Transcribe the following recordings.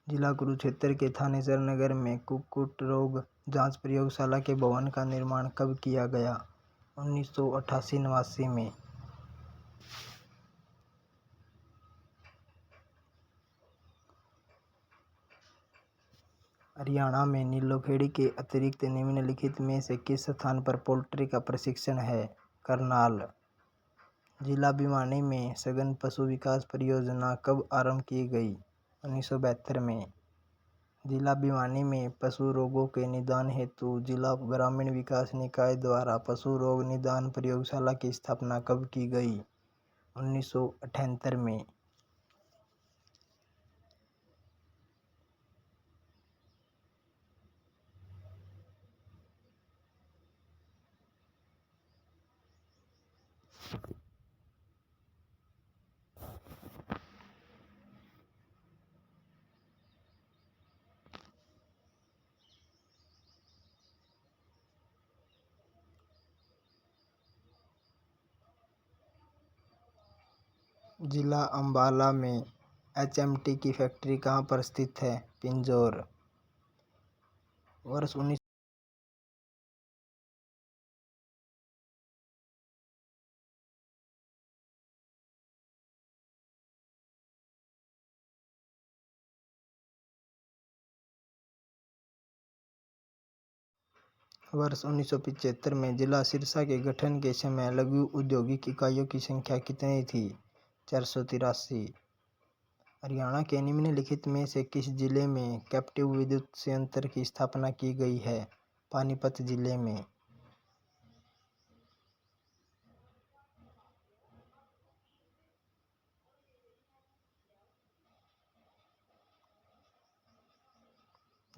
जिला कुरुक्षेत्र के थानेसर नगर में कुक्कुट रोग जांच प्रयोगशाला के भवन का निर्माण कब किया गया? 1988-89 में। हरियाणा में नीलोखेड़ी के अतिरिक्त निम्नलिखित में से किस स्थान पर पोल्ट्री का प्रशिक्षण है? करनाल। जिला भिवानी में सघन पशु विकास परियोजना कब आरंभ की गई? 1972 में। जिला भिवानी में पशु रोगों के निदान हेतु जिला ग्रामीण विकास निकाय द्वारा पशु रोग निदान प्रयोगशाला की स्थापना कब की गई? 1978 में। जिला अंबाला में एचएमटी की फैक्ट्री कहाँ पर स्थित है? पिंजौर। वर्ष 1975 में जिला सिरसा के गठन के समय लघु औद्योगिक इकाइयों की संख्या कितनी थी? 483। हरियाणा के निम्नलिखित में से किस जिले में कैप्टिव विद्युत संयंत्र की स्थापना की गई है? पानीपत जिले में।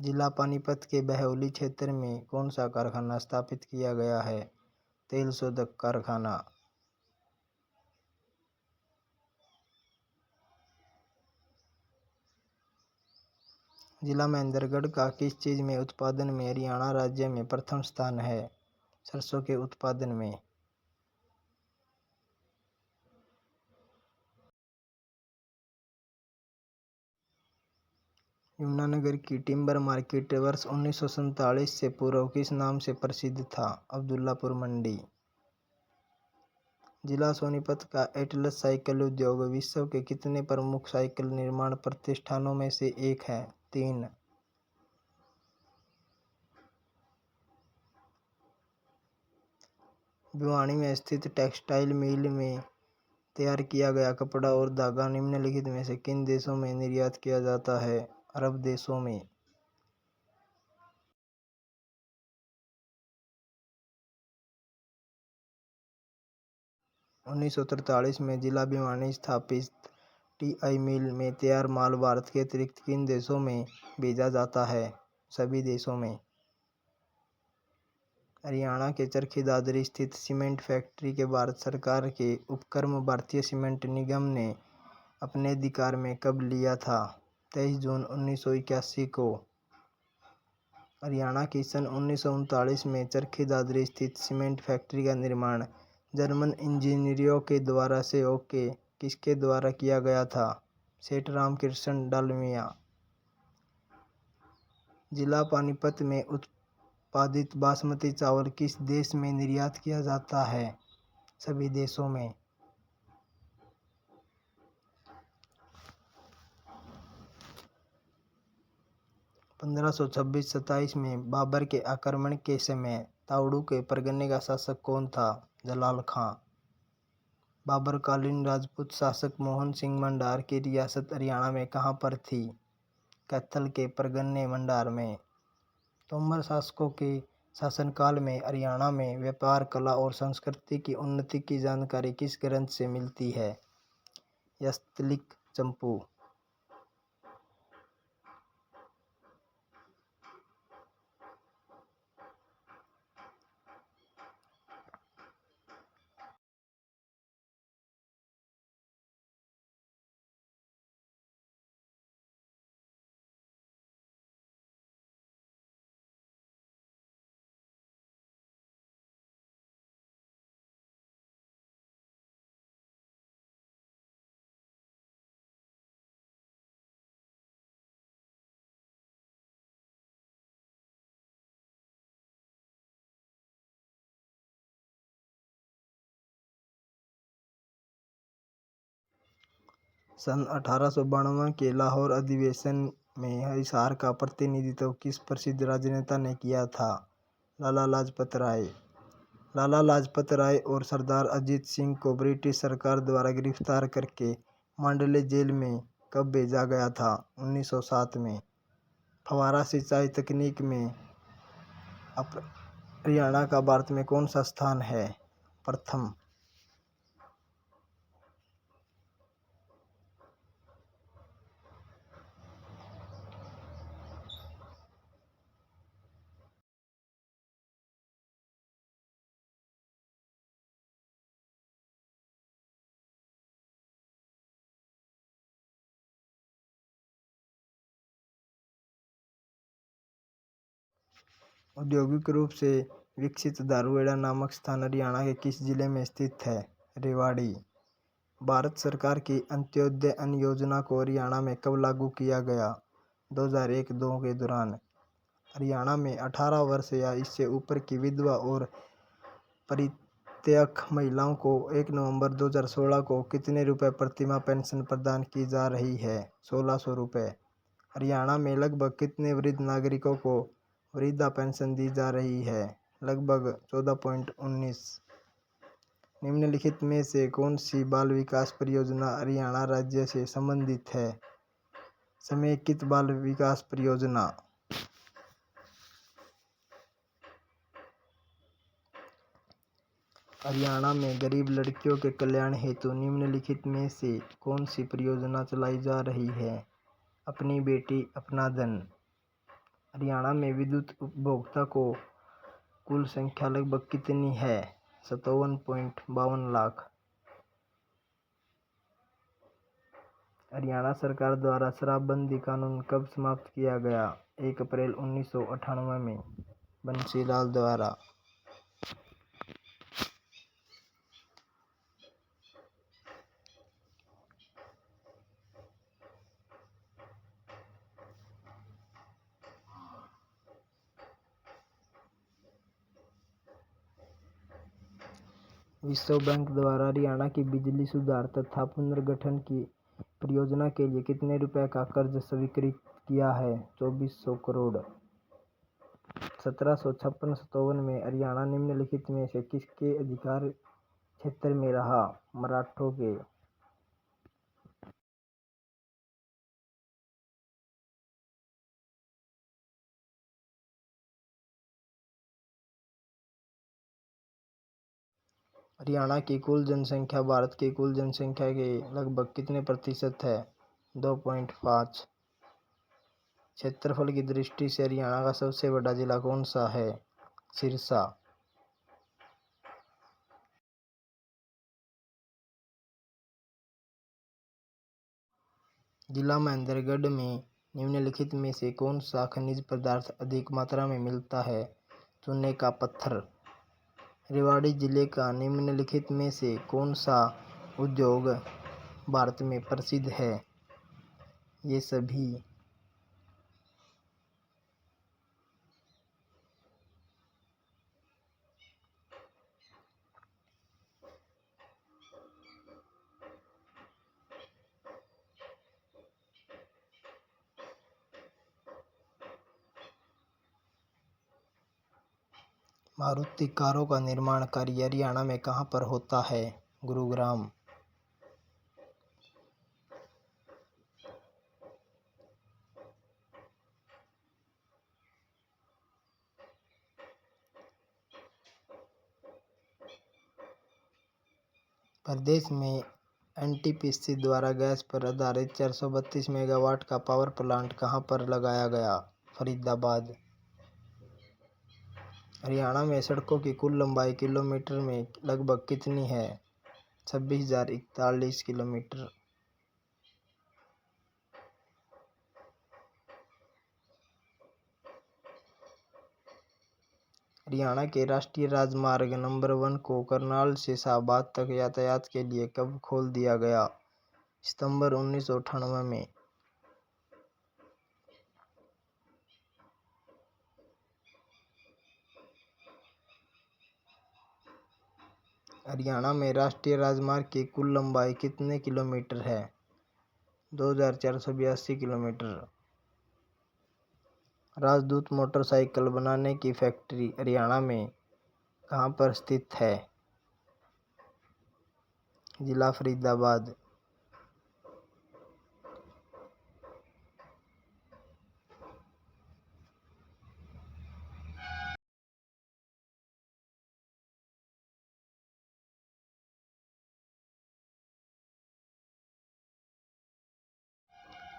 जिला पानीपत के बहौली क्षेत्र में कौन सा कारखाना स्थापित किया गया है? तेल शोधक कारखाना। जिला महेंद्रगढ़ का किस चीज में उत्पादन में हरियाणा राज्य में प्रथम स्थान है? सरसों के उत्पादन में। यमुनानगर की टिम्बर मार्केट वर्ष 1947 से पूर्व किस नाम से प्रसिद्ध था? अब्दुल्लापुर मंडी। जिला सोनीपत का एटलस साइकिल उद्योग विश्व के कितने प्रमुख साइकिल निर्माण प्रतिष्ठानों में से एक है? 3। भिवानी में स्थित टेक्सटाइल मिल में तैयार किया गया कपड़ा और धागा निम्नलिखित में से किन देशों में निर्यात किया जाता है? अरब देशों में। उन्नीस सौ 1943 में जिला भिवानी स्थापित टीआई मिल में तैयार माल भारत के अतिरिक्त किन देशों में भेजा जाता है? सभी देशों में। हरियाणा के चरखी दादरी स्थित सीमेंट फैक्ट्री के भारत सरकार के उपक्रम भारतीय सीमेंट निगम ने अपने अधिकार में कब लिया था? 23 जून 1981 को। हरियाणा की सन 1939 में चरखी दादरी स्थित सीमेंट फैक्ट्री का निर्माण जर्मन इंजीनियरों के द्वारा सहयोग के किसके द्वारा किया गया था? सेठ रामकृष्ण डालमिया। जिला पानीपत में उत्पादित बासमती चावल किस देश में निर्यात किया जाता है? सभी देशों में। 1526-27 में बाबर के आक्रमण के समय तावड़ू के परगने का शासक कौन था? जलाल खां। बाबरकालीन राजपूत शासक मोहन सिंह मंडार की रियासत हरियाणा में कहाँ पर थी? कैथल के परगने मंडार में। तोमर शासकों के शासनकाल में हरियाणा में व्यापार, कला और संस्कृति की उन्नति की जानकारी किस ग्रंथ से मिलती है? यस्तलिक चंपू। सन 1892 के लाहौर अधिवेशन में हिसार का प्रतिनिधित्व किस प्रसिद्ध राजनेता ने किया था? लाला लाजपत राय। लाला लाजपत राय और सरदार अजीत सिंह को ब्रिटिश सरकार द्वारा गिरफ्तार करके मांडले जेल में कब भेजा गया था? 1907 में। फव्वारा सिंचाई तकनीक में हरियाणा का भारत में कौन सा स्थान है? प्रथम। औद्योगिक रूप से विकसित धारूहेड़ा नामक स्थान हरियाणा के किस जिले में स्थित है? रेवाड़ी। भारत सरकार की अंत्योदय अन्न योजना को हरियाणा में कब लागू किया गया? 2001-2 के दौरान। हरियाणा में 18 वर्ष या इससे ऊपर की विधवा और परित्यक्त महिलाओं को 1 नवंबर 2016 को कितने रुपए प्रतिमाह पेंशन प्रदान की जा रही है? 1600 रुपये। हरियाणा में लगभग कितने वृद्ध नागरिकों को वृद्धा पेंशन दी जा रही है? लगभग 14.19। निम्नलिखित में से कौन सी बाल विकास परियोजना हरियाणा राज्य से संबंधित है? समेकित बाल विकास परियोजना। हरियाणा में गरीब लड़कियों के कल्याण हेतु निम्नलिखित में से कौन सी परियोजना चलाई जा रही है? अपनी बेटी अपना धन। हरियाणा में विद्युत उपभोक्ता को कुल संख्या लगभग कितनी है? 57.52 लाख। हरियाणा सरकार द्वारा शराबबंदी कानून कब समाप्त किया गया? 1 अप्रैल 1998 में बंसीलाल द्वारा। विश्व बैंक द्वारा हरियाणा की बिजली सुधार तथा पुनर्गठन की परियोजना के लिए कितने रुपए का कर्ज स्वीकृत किया है? 2400 करोड़। 1756-57 में हरियाणा निम्नलिखित में से किसके अधिकार क्षेत्र में रहा? मराठों के। हरियाणा की कुल जनसंख्या भारत की कुल जनसंख्या के लगभग कितने प्रतिशत है? 2.5। क्षेत्रफल की दृष्टि से हरियाणा का सबसे बड़ा जिला कौन सा है? सिरसा। जिला महेंद्रगढ़ में निम्नलिखित में से कौन सा खनिज पदार्थ अधिक मात्रा में मिलता है? चूने का पत्थर। रेवाड़ी जिले का निम्नलिखित में से कौन सा उद्योग भारत में प्रसिद्ध है? ये सभी। मारुति कारों का निर्माण कार्य हरियाणा में कहाँ पर होता है? गुरुग्राम। प्रदेश में एनटीपीसी द्वारा गैस पर आधारित 432 मेगावाट का पावर प्लांट कहाँ पर लगाया गया? फरीदाबाद। हरियाणा में सड़कों की कुल लंबाई किलोमीटर में लगभग कितनी है? 26,041 किलोमीटर। हरियाणा के राष्ट्रीय राजमार्ग नंबर 1 को करनाल से शाहबाद तक यातायात के लिए कब खोल दिया गया? सितंबर 1998 में। हरियाणा में राष्ट्रीय राजमार्ग की कुल लंबाई कितने किलोमीटर है? 2482 किलोमीटर। राजदूत मोटरसाइकिल बनाने की फैक्ट्री हरियाणा में कहाँ पर स्थित है? जिला फरीदाबाद।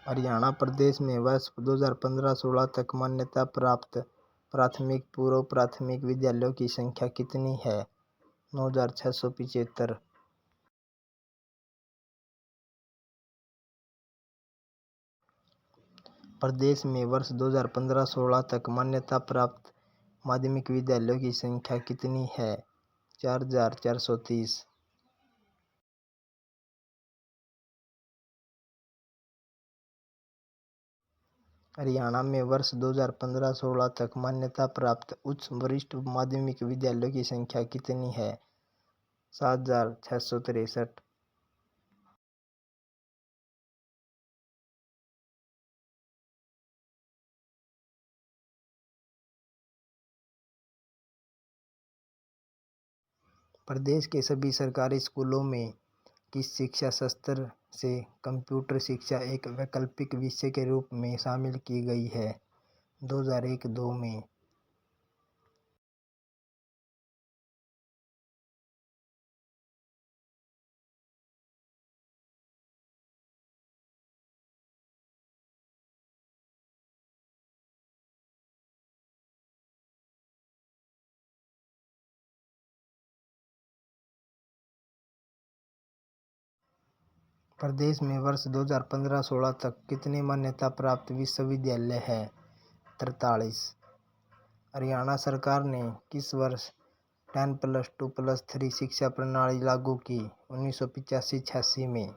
हरियाणा प्रदेश में वर्ष 2015-16 तक मान्यता प्राप्त प्राथमिक पूर्व प्राथमिक विद्यालयों की संख्या कितनी है? 9675। प्रदेश में वर्ष 2015-16 तक मान्यता प्राप्त माध्यमिक विद्यालयों की संख्या कितनी है? 4430। हरियाणा में वर्ष 2015-16 तक मान्यता प्राप्त उच्च वरिष्ठ माध्यमिक विद्यालयों की संख्या कितनी है? 7663। प्रदेश के सभी सरकारी स्कूलों में किस शिक्षा सत्र से कंप्यूटर शिक्षा एक वैकल्पिक विषय के रूप में शामिल की गई है? 2001-2 में। प्रदेश में वर्ष 2015-16 तक कितने मान्यता प्राप्त विश्वविद्यालय हैं? 43। हरियाणा सरकार ने किस वर्ष 10+2+3 शिक्षा प्रणाली लागू की? 1985-86 में।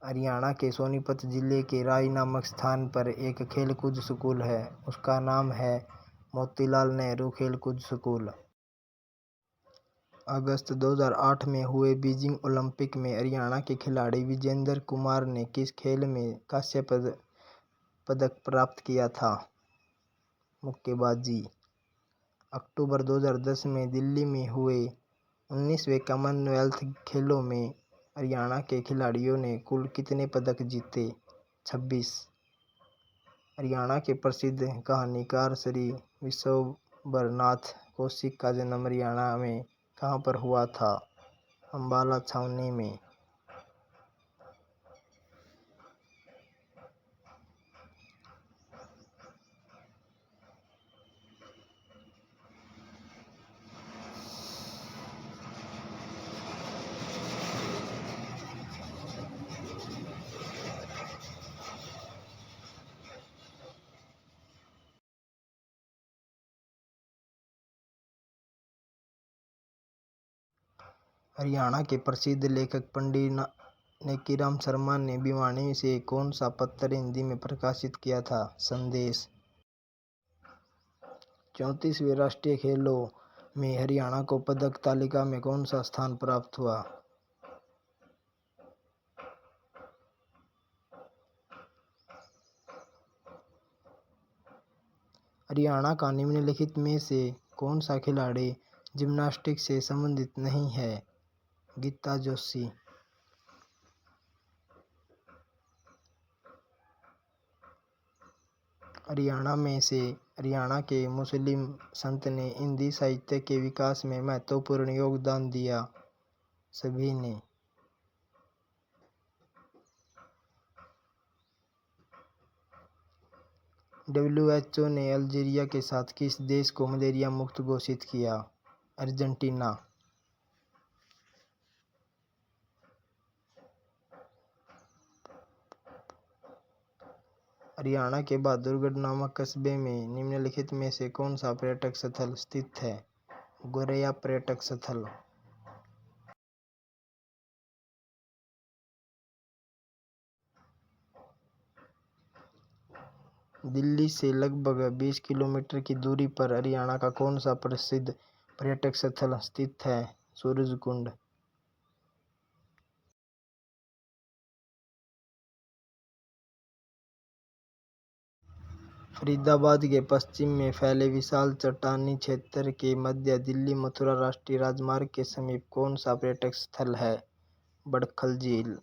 हरियाणा के सोनीपत जिले के राई नामक स्थान पर एक खेलकूद स्कूल है, उसका नाम है मोतीलाल नेहरू खेलकूद स्कूल। अगस्त 2008 में हुए बीजिंग ओलंपिक में हरियाणा के खिलाड़ी विजेंद्र कुमार ने किस खेल में कांस्य पदक प्राप्त किया था? मुक्केबाजी। अक्टूबर 2010 में दिल्ली में हुए 19वें कॉमनवेल्थ खेलों में हरियाणा के खिलाड़ियों ने कुल कितने पदक जीते? 26। हरियाणा के प्रसिद्ध कहानीकार श्री विश्वंभरनाथ कौशिक का जन्म हरियाणा में कहाँ पर हुआ था? अम्बाला छावनी में। हरियाणा के प्रसिद्ध लेखक पंडित नेकीराम शर्मा ने भिवानी से कौन सा पत्र हिंदी में प्रकाशित किया था? संदेश। 34वें राष्ट्रीय खेलों में हरियाणा को पदक तालिका में कौन सा स्थान प्राप्त हुआ? हरियाणा का निम्नलिखित में से कौन सा खिलाड़ी जिम्नास्टिक्स से संबंधित नहीं है? गीता जोशी। हरियाणा में से हरियाणा के मुस्लिम संत ने हिंदी साहित्य के विकास में महत्वपूर्ण योगदान दिया? सभी ने। WHO ने अल्जीरिया के साथ किस देश को मलेरिया मुक्त घोषित किया? अर्जेंटीना। हरियाणा के बहादुरगढ़ नामक कस्बे में निम्नलिखित में से कौन सा पर्यटक स्थल स्थित है? गोरैया पर्यटक स्थल। दिल्ली से लगभग 20 किलोमीटर की दूरी पर हरियाणा का कौन सा प्रसिद्ध पर्यटक स्थल स्थित है? सूरजकुंड। फरीदाबाद के पश्चिम में फैले विशाल चट्टानी क्षेत्र के मध्य दिल्ली मथुरा राष्ट्रीय राजमार्ग के समीप कौन सा पर्यटक स्थल है? बड़खल झील।